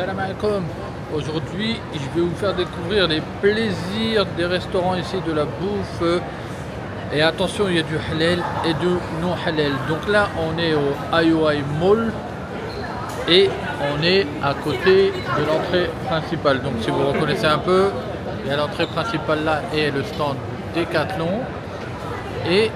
Salam alaikum. Aujourd'hui, je vais vous faire découvrir les plaisirs des restaurants ici, de la bouffe. Et attention, il y a du halal et du non halal. Donc là, on est au IOI Mall et on est à côté de l'entrée principale. Donc si vous reconnaissez un peu, il y a l'entrée principale là et le stand Decathlon. Et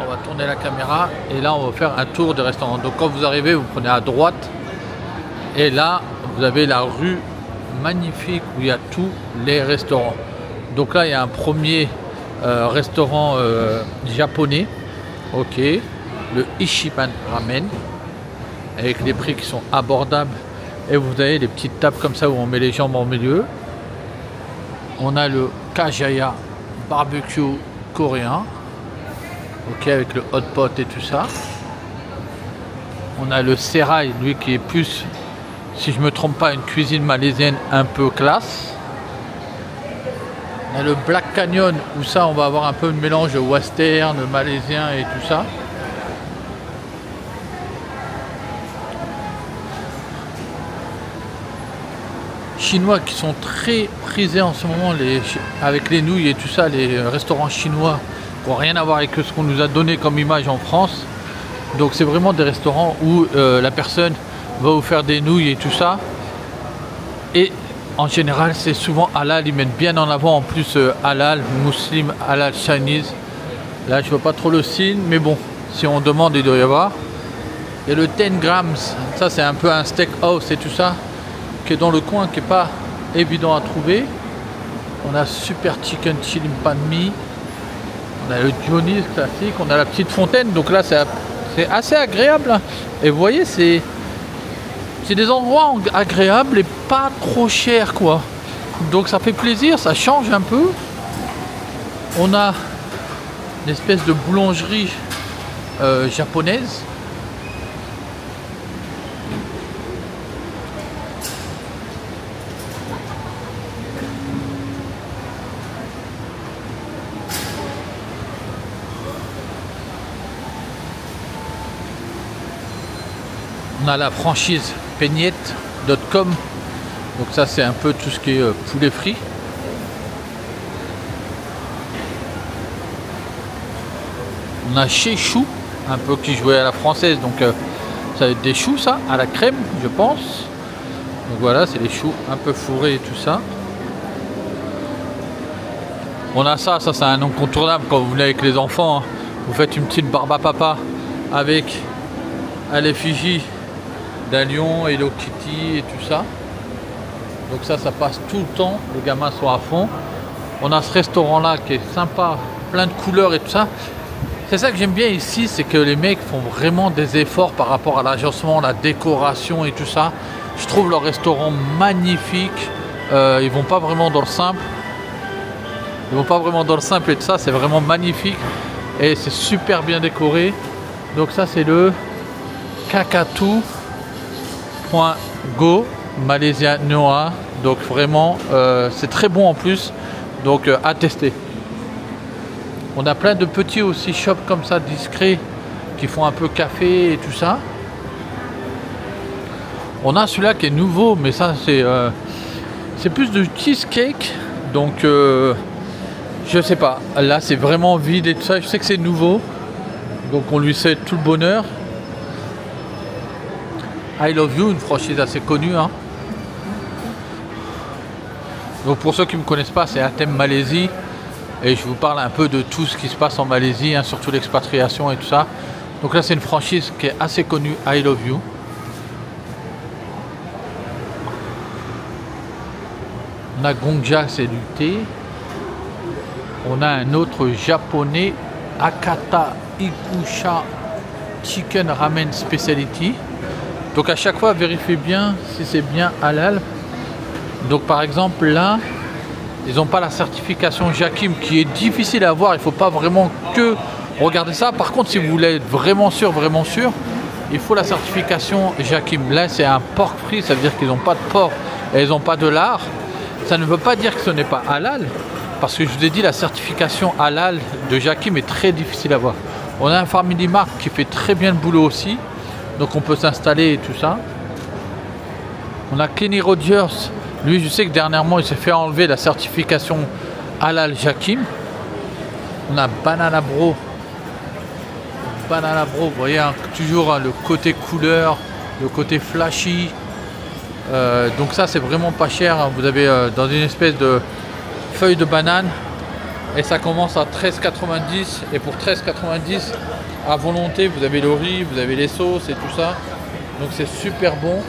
on va tourner la caméra et là, on va faire un tour des restaurants. Donc quand vous arrivez, vous prenez à droite. Et là, vous avez la rue magnifique où il y a tous les restaurants. Donc là, il y a un premier restaurant japonais. Ok. Le Ichiban Ramen. Avec des prix qui sont abordables. Et vous avez des petites tables comme ça où on met les jambes en milieu. On a le Kajaya barbecue coréen. Ok, avec le hot pot et tout ça. On a le Serai, lui qui est plus, si je me trompe pas, une cuisine malaisienne un peu classe. On a le Black Canyon où ça on va avoir un peu de mélange western, malaisien et tout ça. Chinois qui sont très prisés en ce moment avec les nouilles et tout ça, les restaurants chinois qui n'ont rien à voir avec ce qu'on nous a donné comme image en France. Donc c'est vraiment des restaurants où la personne va vous faire des nouilles et tout ça. Et en général c'est souvent halal, ils mettent bien en avant en plus halal, muslim, halal, Chinese. Là je vois pas trop le signe, mais bon, si on demande il doit y avoir. Il y a le 10 grams, ça c'est un peu un steakhouse et tout ça, qui est dans le coin, qui est pas évident à trouver. On a Super Chicken Chili Pan Mi. On a le Johnny's classique, on a la petite fontaine, donc là c'est assez agréable hein. Et vous voyez, c'est des endroits agréables et pas trop chers quoi, donc ça fait plaisir, ça change un peu. On a une espèce de boulangerie japonaise. On a la franchise Peignette.com, donc ça c'est un peu tout ce qui est poulet frit. On a chez Chou, un peu qui jouait à la française, donc ça va être des choux ça, à la crème je pense. Donc voilà, c'est les choux un peu fourrés et tout ça. On a ça c'est un incontournable quand vous venez avec les enfants, hein. Vous faites une petite barbe à papa avec à l'effigie d'un lion, Hello Kitty et tout ça. Donc ça passe tout le temps, les gamins sont à fond. On a ce restaurant là qui est sympa, plein de couleurs et tout ça. C'est ça que j'aime bien ici, c'est que les mecs font vraiment des efforts par rapport à l'agencement, la décoration et tout ça. Je trouve leur restaurant magnifique. Ils vont pas vraiment dans le simple. Ils vont pas vraiment dans le simple et tout ça, c'est vraiment magnifique. Et c'est super bien décoré. Donc ça c'est le Kakatu.go Malaysia Noah, donc vraiment c'est très bon en plus, donc à tester. On a plein de petits aussi shops comme ça discrets qui font un peu café et tout ça. On a celui-là qui est nouveau, mais ça c'est plus de cheesecake, donc je sais pas, là c'est vraiment vide et tout ça. Je sais que c'est nouveau, donc on lui souhaite tout le bonheur. I Love You, une franchise assez connue hein. Donc pour ceux qui ne me connaissent pas, c'est un thème Malaisie et je vous parle un peu de tout ce qui se passe en Malaisie hein, surtout l'expatriation et tout ça. Donc là c'est une franchise qui est assez connue, I Love You. On a Gongja, c'est du thé. On a un autre japonais, Akata Ikusha Chicken Ramen Speciality. Donc à chaque fois vérifiez bien si c'est bien halal. Donc par exemple là ils n'ont pas la certification Jakim qui est difficile à avoir. Il ne faut pas vraiment que regarder ça. Par contre si vous voulez être vraiment sûr, il faut la certification Jakim. Là c'est un porc frit, ça veut dire qu'ils n'ont pas de porc et ils n'ont pas de lard. Ça ne veut pas dire que ce n'est pas halal, parce que je vous ai dit la certification halal de Jakim est très difficile à avoir. On a un Family Mart qui fait très bien le boulot aussi. Donc on peut s'installer et tout ça. On a Kenny Rogers. Lui, je sais que dernièrement, il s'est fait enlever la certification Halal Jakim. On a Banana Bro. Banana Bro, vous voyez, hein, toujours hein, le côté couleur, le côté flashy. Donc ça, c'est vraiment pas cher. Hein. Vous avez dans une espèce de feuille de banane. Et ça commence à 13,90. Et pour 13,90, à volonté, vous avez le riz, vous avez les sauces et tout ça. Donc c'est super bon.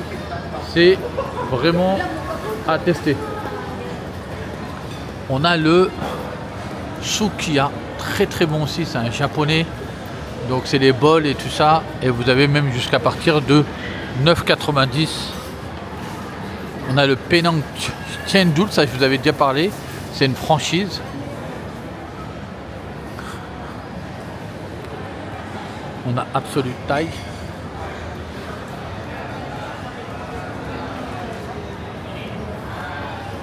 C'est vraiment à tester. On a le Sukiya, très très bon aussi, c'est un japonais. Donc c'est les bols et tout ça. Et vous avez même jusqu'à partir de 9,90. On a le Penang Chendul, ça je vous avais déjà parlé. C'est une franchise. On a Absolute Thai.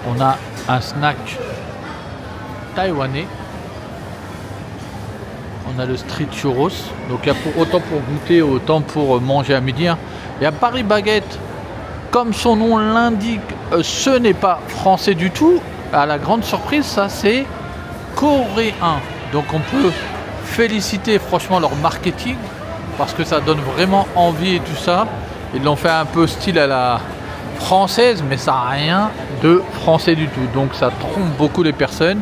On a un snack taïwanais. On a le street churros. Donc il y a autant pour goûter, autant pour manger à midi. Hein. Il y a Paris Baguette. Comme son nom l'indique, ce n'est pas français du tout. À la grande surprise, ça c'est coréen. Donc on peut féliciter franchement leur marketing parce que ça donne vraiment envie et tout ça. Ils l'ont fait un peu style à la française, mais ça n'a rien de français du tout. Donc ça trompe beaucoup les personnes.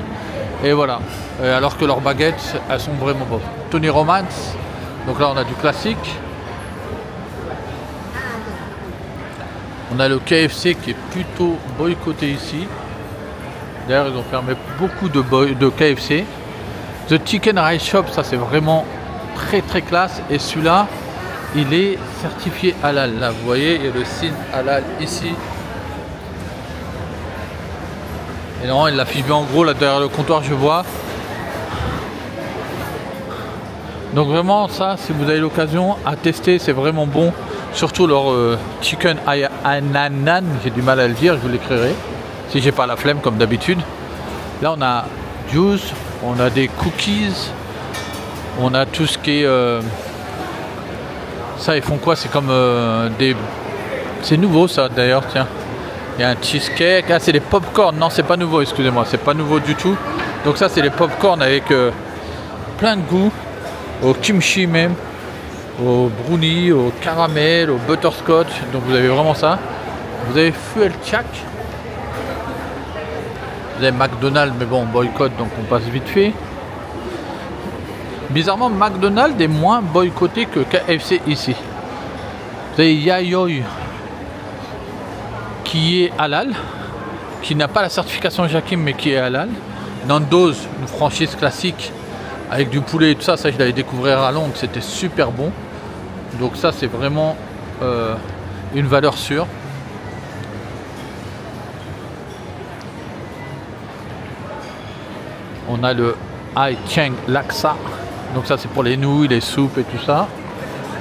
Et voilà. Alors que leurs baguettes, elles sont vraiment bonnes. Tony Romance. Donc là, on a du classique. On a le KFC qui est plutôt boycotté ici. D'ailleurs, ils ont fermé beaucoup de KFC. The Chicken Rice Shop, ça c'est vraiment très très classe. Et celui-là, il est certifié halal. Là, vous voyez, il y a le signe halal ici. Et non, il l'affiche bien en gros, là derrière le comptoir, je vois. Donc vraiment, ça, si vous avez l'occasion à tester, c'est vraiment bon. Surtout leur chicken ananan, j'ai du mal à le dire, je vous l'écrirai. Si j'ai pas la flemme comme d'habitude. Là, on a juice, on a des cookies, on a tout ce qui est... ça, ils font quoi? C'est comme des... C'est nouveau ça d'ailleurs, tiens. Il y a un cheesecake. Ah, c'est des pop-corn. Non, c'est pas nouveau, excusez-moi. C'est pas nouveau du tout. Donc ça, c'est les pop-corn avec plein de goûts. Au kimchi même. Au brownie, au caramel, au butterscotch. Donc vous avez vraiment ça. Vous avez Fuel Chak. Vous avez McDonald's, mais bon, boycott, donc on passe vite fait. Bizarrement, McDonald's est moins boycotté que KFC ici. Vous avez Yayoi, qui est halal, qui n'a pas la certification Jakim, mais qui est halal. Nando's, une franchise classique, avec du poulet et tout ça, ça je l'avais découvert à Londres, c'était super bon. Donc ça, c'est vraiment une valeur sûre. On a le Ai Cheng Laksa. Donc ça c'est pour les nouilles, les soupes et tout ça.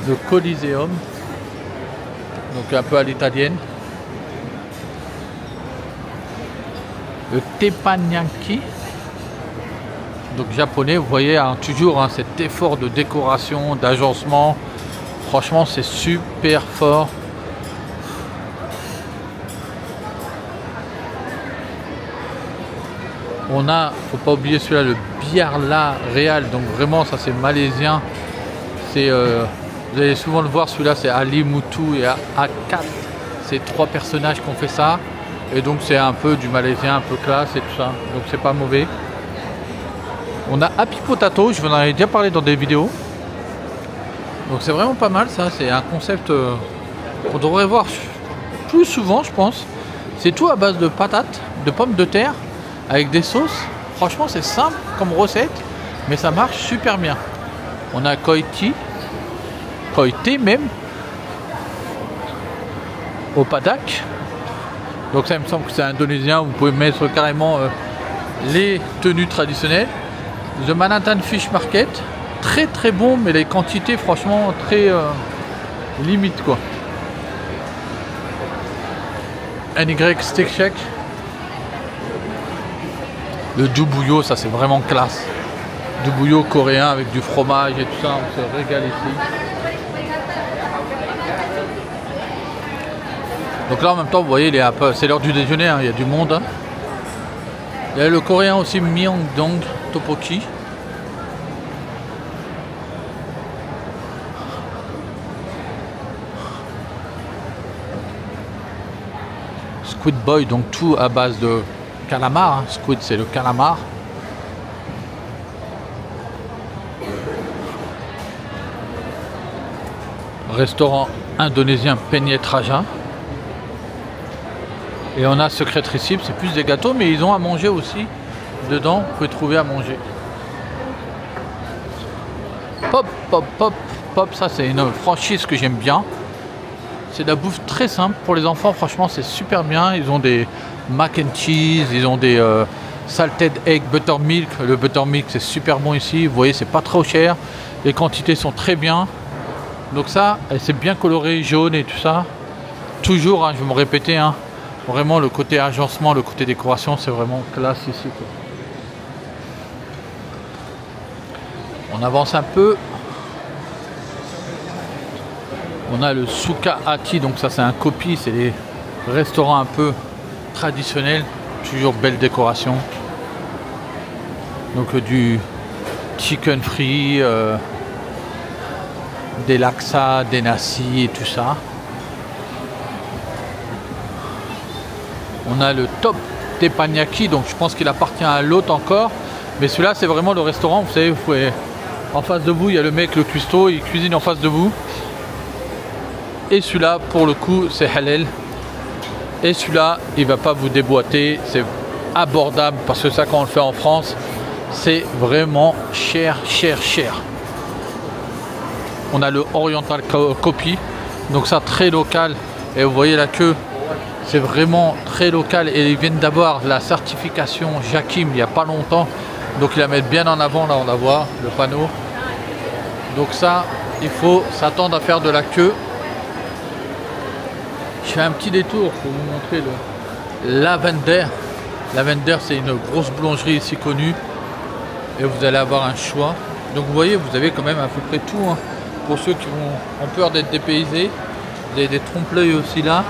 Le Coliseum. Donc un peu à l'italienne. Le Teppanyaki. Donc japonais, vous voyez hein, toujours hein, cet effort de décoration, d'agencement. Franchement c'est super fort. On a, faut pas oublier celui-là, le Biarla Real, donc vraiment ça c'est malaisien. C'est, vous allez souvent le voir, celui-là c'est Ali Moutou et A4. C'est trois personnages qui ont fait ça. Et donc c'est un peu du malaisien, un peu classe et tout ça. Donc c'est pas mauvais. On a Happy Potato, je vous en avais déjà parlé dans des vidéos. Donc c'est vraiment pas mal ça, c'est un concept qu'on devrait voir plus souvent je pense. C'est tout à base de patates, de pommes de terre. Avec des sauces, franchement c'est simple comme recette, mais ça marche super bien. On a Koiti même, au Padak. Donc ça il me semble que c'est indonésien, vous pouvez mettre carrément les tenues traditionnelles. The Manhattan Fish Market, très très bon, mais les quantités franchement très limite quoi. NY Steak Shack. Le Dubouyo, ça c'est vraiment classe. Dubouyo coréen avec du fromage et tout ça, on se régale ici. Donc là en même temps vous voyez c'est l'heure du déjeuner, hein, il y a du monde. Hein. Il y a le coréen aussi Myeongdong Tteokbokki. Squid Boy, donc tout à base de calamar. Hein. Squid c'est le calamar. Restaurant indonésien Penyet Raja. Et on a Secret Recipe, c'est plus des gâteaux, mais ils ont à manger aussi. Dedans, vous pouvez trouver à manger. Pop, pop, pop, pop, ça c'est une franchise que j'aime bien. C'est de la bouffe très simple pour les enfants, franchement c'est super bien. Ils ont des mac and cheese, ils ont des salted egg buttermilk. Le buttermilk c'est super bon ici, vous voyez c'est pas trop cher. Les quantités sont très bien. Donc ça, c'est bien coloré, jaune et tout ça. Toujours, hein, je vais me répéter, hein, vraiment le côté agencement, le côté décoration, c'est vraiment classe ici, quoi. On avance un peu. On a le Suka Hati, donc ça c'est un copie, c'est des restaurants un peu traditionnels. Toujours belle décoration. Donc du chicken free. Des laksa, des nasi et tout ça. On a le Top Teppanyaki, donc je pense qu'il appartient à l'autre encore. Mais celui-là c'est vraiment le restaurant, vous savez, vous pouvez... En face de vous, il y a le mec, le cuistot, il cuisine en face de vous. Et celui-là, pour le coup, c'est halal. Et celui-là, il va pas vous déboîter, c'est abordable. Parce que ça, quand on le fait en France, c'est vraiment cher, cher, cher. On a le Oriental Copy, donc ça très local, et vous voyez la queue, c'est vraiment très local, et ils viennent d'avoir la certification Jakim il n'y a pas longtemps, donc ils la mettent bien en avant, là on la voit, le panneau. Donc ça, il faut s'attendre à faire de la queue. Je fais un petit détour pour vous montrer le Lavender. Lavender c'est une grosse boulangerie ici connue, et vous allez avoir un choix. Donc vous voyez, vous avez quand même à peu près tout, hein. Pour ceux qui ont peur d'être dépaysés, vous avez des trompe-l'œil aussi là.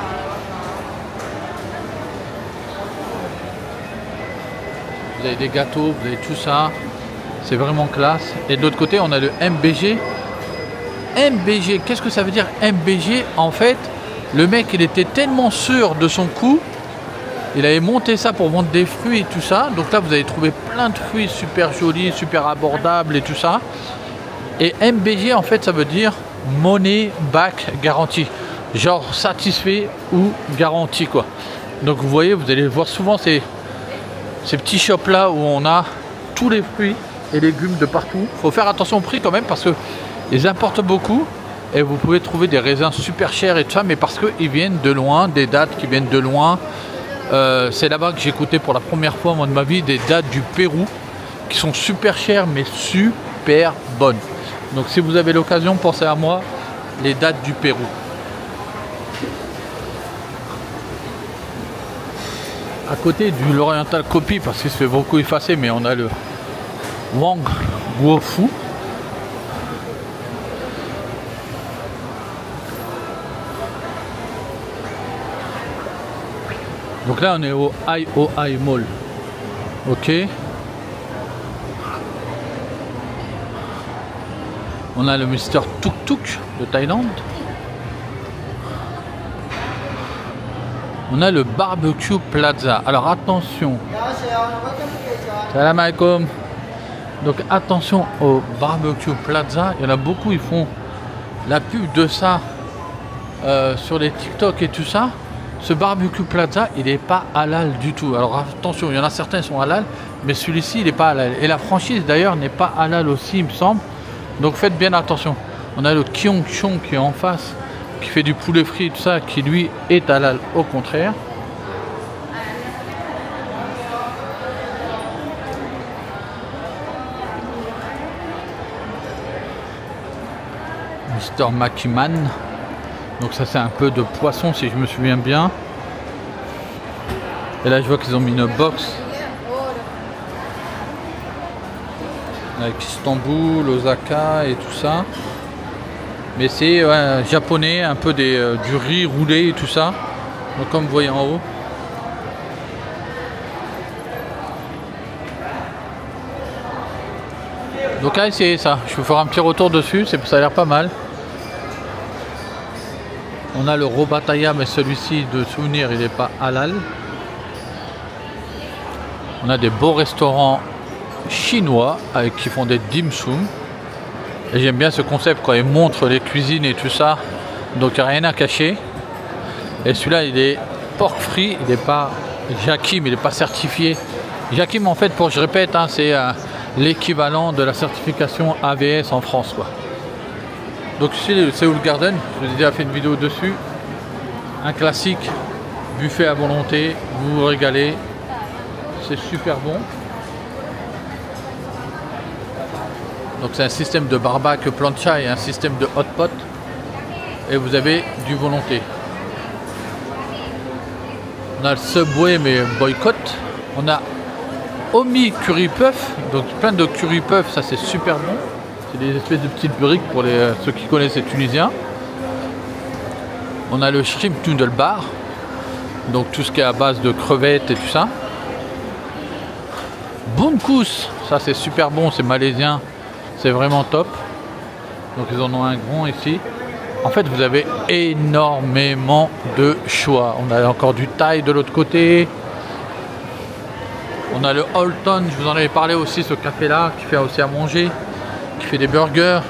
Vous avez des gâteaux, vous avez tout ça. C'est vraiment classe. Et de l'autre côté, on a le MBG. MBG, qu'est-ce que ça veut dire MBG? En fait, le mec, il était tellement sûr de son coup, il avait monté ça pour vendre des fruits et tout ça. Donc là, vous allez trouver plein de fruits super jolis, super abordables et tout ça. Et MBG en fait ça veut dire money back garantie, genre satisfait ou garantie quoi. Donc vous voyez, vous allez voir souvent ces petits shops là où on a tous les fruits et légumes de partout. Faut faire attention au prix quand même parce que ils importent beaucoup et vous pouvez trouver des raisins super chers et tout ça, mais parce qu'ils viennent de loin, des dattes qui viennent de loin. C'est là-bas que j'ai écouté pour la première fois moi, de ma vie des dattes du Pérou qui sont super chères mais super bonnes. Donc si vous avez l'occasion, pensez à moi, les dates du Pérou. À côté du l'Oriental Copy, parce qu'il se fait beaucoup effacer, mais on a le Wang Guofu. Donc là on est au IOI Mall. Ok. On a le Mr Tuk Tuk de Thaïlande. On a le Barbecue Plaza. Alors attention. Salam alaikum. Donc attention au Barbecue Plaza. Il y en a beaucoup, ils font la pub de ça sur les TikTok et tout ça. Ce Barbecue Plaza, il n'est pas halal du tout. Alors attention, il y en a certains qui sont halal, mais celui-ci, il n'est pas halal. Et la franchise d'ailleurs n'est pas halal aussi, il me semble. Donc faites bien attention. On a le Kyong Chong qui est en face, qui fait du poulet frit et tout ça, qui lui est halal au contraire. Mr Makiman. Donc ça c'est un peu de poisson si je me souviens bien. Et là je vois qu'ils ont mis une box avec Istanbul, Osaka et tout ça. Mais c'est japonais, un peu du riz roulé et tout ça. Donc comme vous voyez en haut. Donc à essayer ça, je vais vous faire un petit retour dessus, ça a l'air pas mal. On a le Robataya, mais celui-ci de souvenir il n'est pas halal. On a des beaux restaurants chinois qui font des dim sum. Et j'aime bien ce concept quand ils montrent les cuisines et tout ça. Donc il n'y a rien à cacher. Et celui-là il est pork free, il n'est pas Jakim, il n'est pas certifié. Jakim en fait, je répète, hein, c'est l'équivalent de la certification AVS en France, quoi. Donc ici le Seoul Garden, je vous ai déjà fait une vidéo dessus. Un classique, buffet à volonté, vous vous régalez, c'est super bon. Donc c'est un système de barbecue plancha et un système de hot pot. Et vous avez du volonté. On a le Subway mais boycott. On a Omi Curry Puff, donc plein de curry puff, ça c'est super bon. C'est des espèces de petites briques pour ceux qui connaissent les Tunisiens. On a le Shrimp Noodle Bar, donc tout ce qui est à base de crevettes et tout ça. Bungkus, ça c'est super bon, c'est malaisien, c'est vraiment top. Donc ils en ont un grand ici. En fait vous avez énormément de choix. On a encore du thaï de l'autre côté. On a le Holton, je vous en avais parlé aussi, ce café là qui fait aussi à manger, qui fait des burgers,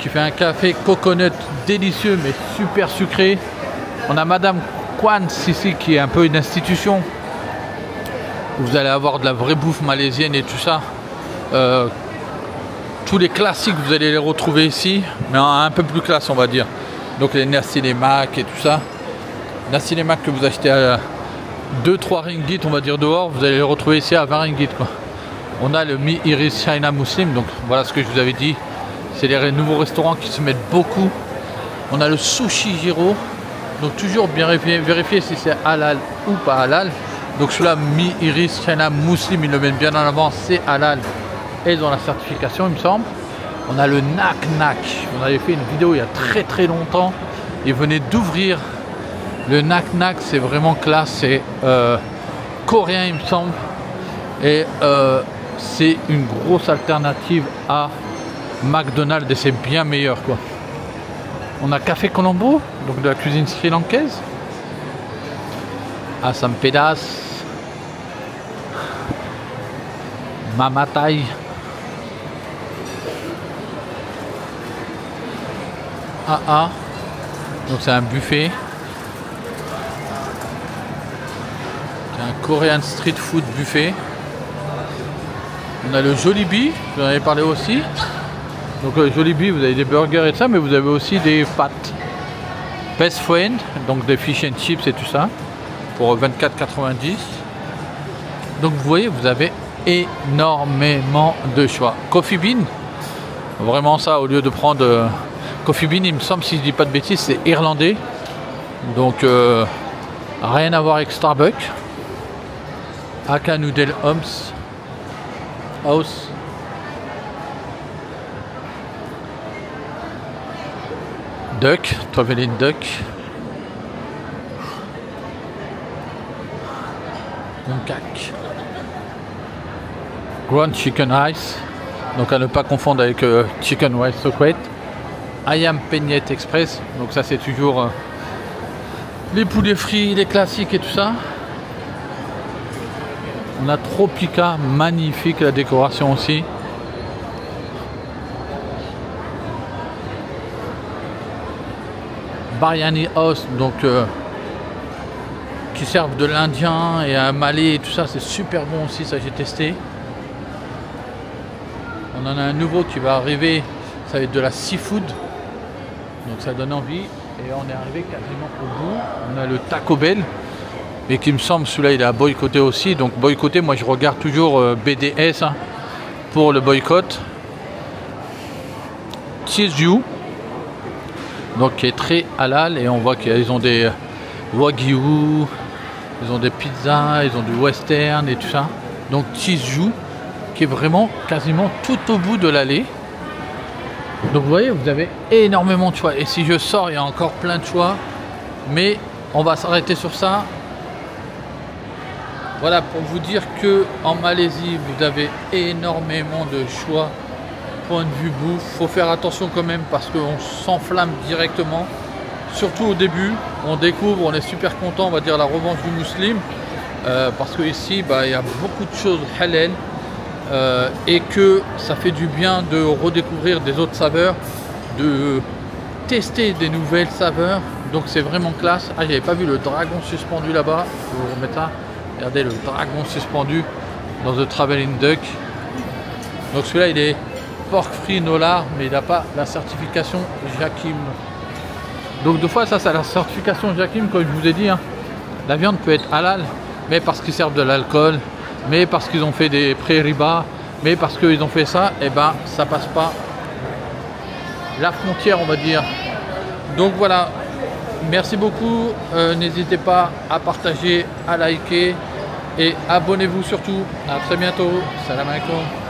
qui fait un café coconut délicieux mais super sucré. On a Madame Kwan ici qui est un peu une institution. Vous allez avoir de la vraie bouffe malaisienne et tout ça. Tous les classiques vous allez les retrouver ici, mais un peu plus classe on va dire. Donc les nasi lemak et tout ça. Nasi lemak que vous achetez à 2-3 ringgit on va dire dehors, vous allez les retrouver ici à 20 ringgit quoi. On a le Mi Iris China Muslim, donc voilà ce que je vous avais dit, c'est les nouveaux restaurants qui se mettent beaucoup. On a le Sushi Giro, donc toujours bien vérifier si c'est halal ou pas halal. Donc celui-là Mi Iris China Muslim, ils le mettent bien en avant, c'est halal et ils ont la certification il me semble. On a le Nak Nak, on avait fait une vidéo il y a très longtemps, ils venaient d'ouvrir. Le Nak Nak c'est vraiment classe, c'est coréen il me semble et c'est une grosse alternative à McDonald's et c'est bien meilleur quoi. On a Café Colombo, donc de la cuisine sri-lankaise. Assam Pedas, Mama Thai, AA, donc c'est un buffet. Un Korean Street Food Buffet. On a le Jollibee, je vous en avais parlé aussi. Donc le Jollibee, vous avez des burgers et tout ça, mais vous avez aussi des pâtes. Best Friend, donc des fish and chips et tout ça, pour 24,90. Donc vous voyez, vous avez énormément de choix. Coffee Bean, vraiment ça, au lieu de prendre Coffee Bean, il me semble, si je dis pas de bêtises, c'est irlandais. Donc rien à voir avec Starbucks. Aka Noodle House. Duck, Traveling Duck. Monkak. Ground Chicken Rice. Donc à ne pas confondre avec Chicken Rice Secret. Ayam Penyet Express. Donc ça c'est toujours les poulets frits, les classiques et tout ça. On a Tropica, magnifique la décoration aussi. Biryani House, donc qui servent de l'indien et un malais et tout ça, c'est super bon aussi, ça j'ai testé. On en a un nouveau qui va arriver, ça va être de la seafood, donc ça donne envie. Et on est arrivé quasiment au bout. On a le Taco Bell, mais qui me semble celui-là il a boycotté aussi. Donc boycotté, moi je regarde toujours BDS hein, pour le boycott. Cheesyu, donc qui est très halal, et on voit qu'ils ont des wagyu, ils ont des pizzas, ils ont du western et tout ça. Donc Cheesyu, qui est vraiment quasiment tout au bout de l'allée. Donc vous voyez, vous avez énormément de choix. Et si je sors, il y a encore plein de choix. Mais On va s'arrêter sur ça. Voilà, pour vous dire que en Malaisie, vous avez énormément de choix. Point de vue bouffe, faut faire attention quand même parce qu'on s'enflamme directement. Surtout au début, on découvre, on est super content, on va dire la revanche du musulman. Parce que ici, il y a beaucoup de choses halal et que ça fait du bien de redécouvrir des autres saveurs, de tester des nouvelles saveurs. Donc c'est vraiment classe. Ah, j'avais pas vu le dragon suspendu là-bas. Je vais vous remettre ça. Regardez le dragon suspendu dans The Traveling Duck. Donc celui-là, il est pork free no lard, mais il n'a pas la certification Jakim. Donc deux fois, ça, c'est la certification Jakim, comme je vous ai dit. Hein. La viande peut être halal, mais parce qu'ils servent de l'alcool, mais parce qu'ils ont fait des pré-riba, mais parce qu'ils ont fait ça, et ben ça passe pas la frontière, on va dire. Donc voilà, merci beaucoup, n'hésitez pas à partager, à liker et abonnez-vous surtout. À très bientôt, salam alaikum.